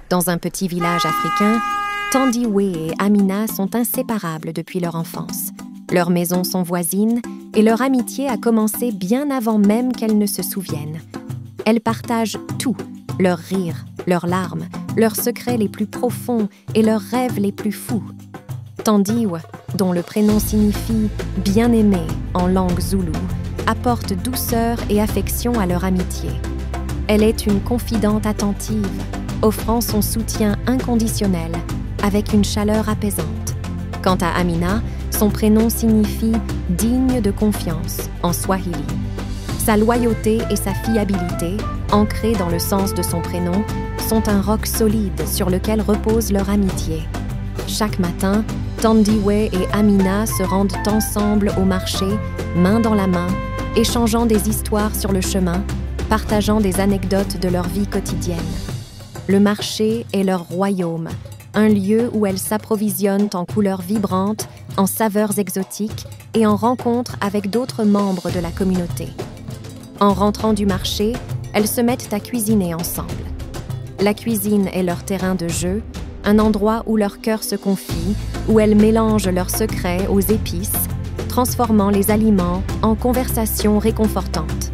Dans un petit village africain, Thandiwe et Amina sont inséparables depuis leur enfance. Leurs maisons sont voisines et leur amitié a commencé bien avant même qu'elles ne se souviennent. Elles partagent tout, leurs rires, leurs larmes, leurs secrets les plus profonds et leurs rêves les plus fous. Thandiwe, dont le prénom signifie « bien-aimé » en langue zoulou, apporte douceur et affection à leur amitié. Elle est une confidente attentive, offrant son soutien inconditionnel, avec une chaleur apaisante. Quant à Amina, son prénom signifie « digne de confiance » en swahili. Sa loyauté et sa fiabilité, ancrées dans le sens de son prénom, sont un roc solide sur lequel repose leur amitié. Chaque matin, Thandiwe et Amina se rendent ensemble au marché, main dans la main, échangeant des histoires sur le chemin, partageant des anecdotes de leur vie quotidienne. Le marché est leur royaume, un lieu où elles s'approvisionnent en couleurs vibrantes, en saveurs exotiques et en rencontres avec d'autres membres de la communauté. En rentrant du marché, elles se mettent à cuisiner ensemble. La cuisine est leur terrain de jeu, un endroit où leur cœur se confie, où elles mélangent leurs secrets aux épices, transformant les aliments en conversations réconfortantes.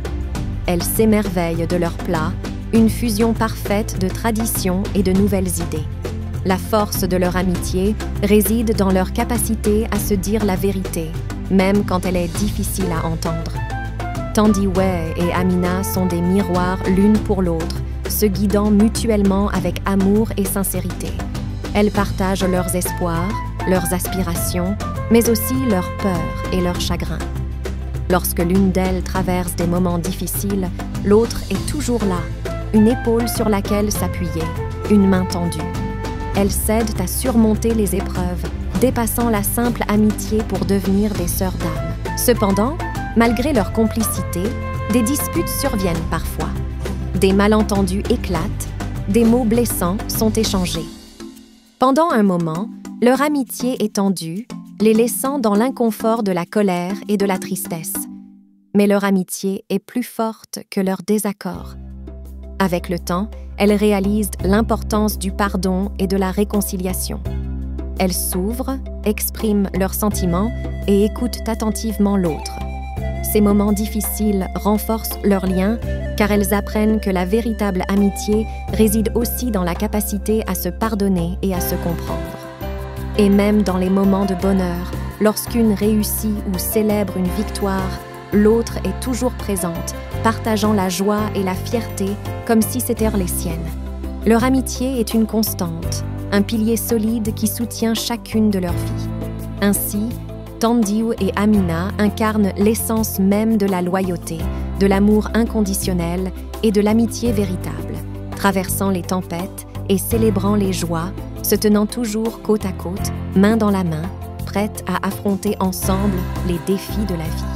Elles s'émerveillent de leurs plats, une fusion parfaite de traditions et de nouvelles idées. La force de leur amitié réside dans leur capacité à se dire la vérité, même quand elle est difficile à entendre. Thandiwe et Amina sont des miroirs l'une pour l'autre, se guidant mutuellement avec amour et sincérité. Elles partagent leurs espoirs, leurs aspirations, mais aussi leurs peurs et leurs chagrins. Lorsque l'une d'elles traverse des moments difficiles, l'autre est toujours là, une épaule sur laquelle s'appuyer, une main tendue. Elles s'aident à surmonter les épreuves, dépassant la simple amitié pour devenir des sœurs d'âme. Cependant, malgré leur complicité, des disputes surviennent parfois. Des malentendus éclatent, des mots blessants sont échangés. Pendant un moment, leur amitié est tendue, les laissant dans l'inconfort de la colère et de la tristesse. Mais leur amitié est plus forte que leur désaccord. Avec le temps, elles réalisent l'importance du pardon et de la réconciliation. Elles s'ouvrent, expriment leurs sentiments et écoutent attentivement l'autre. Ces moments difficiles renforcent leur lien car elles apprennent que la véritable amitié réside aussi dans la capacité à se pardonner et à se comprendre. Et même dans les moments de bonheur, lorsqu'une réussit ou célèbre une victoire, l'autre est toujours présente, partageant la joie et la fierté comme si c'étaient les siennes. Leur amitié est une constante, un pilier solide qui soutient chacune de leurs vies. Ainsi, Thandiwe et Amina incarnent l'essence même de la loyauté, de l'amour inconditionnel et de l'amitié véritable, traversant les tempêtes et célébrant les joies, se tenant toujours côte à côte, main dans la main, prêtes à affronter ensemble les défis de la vie.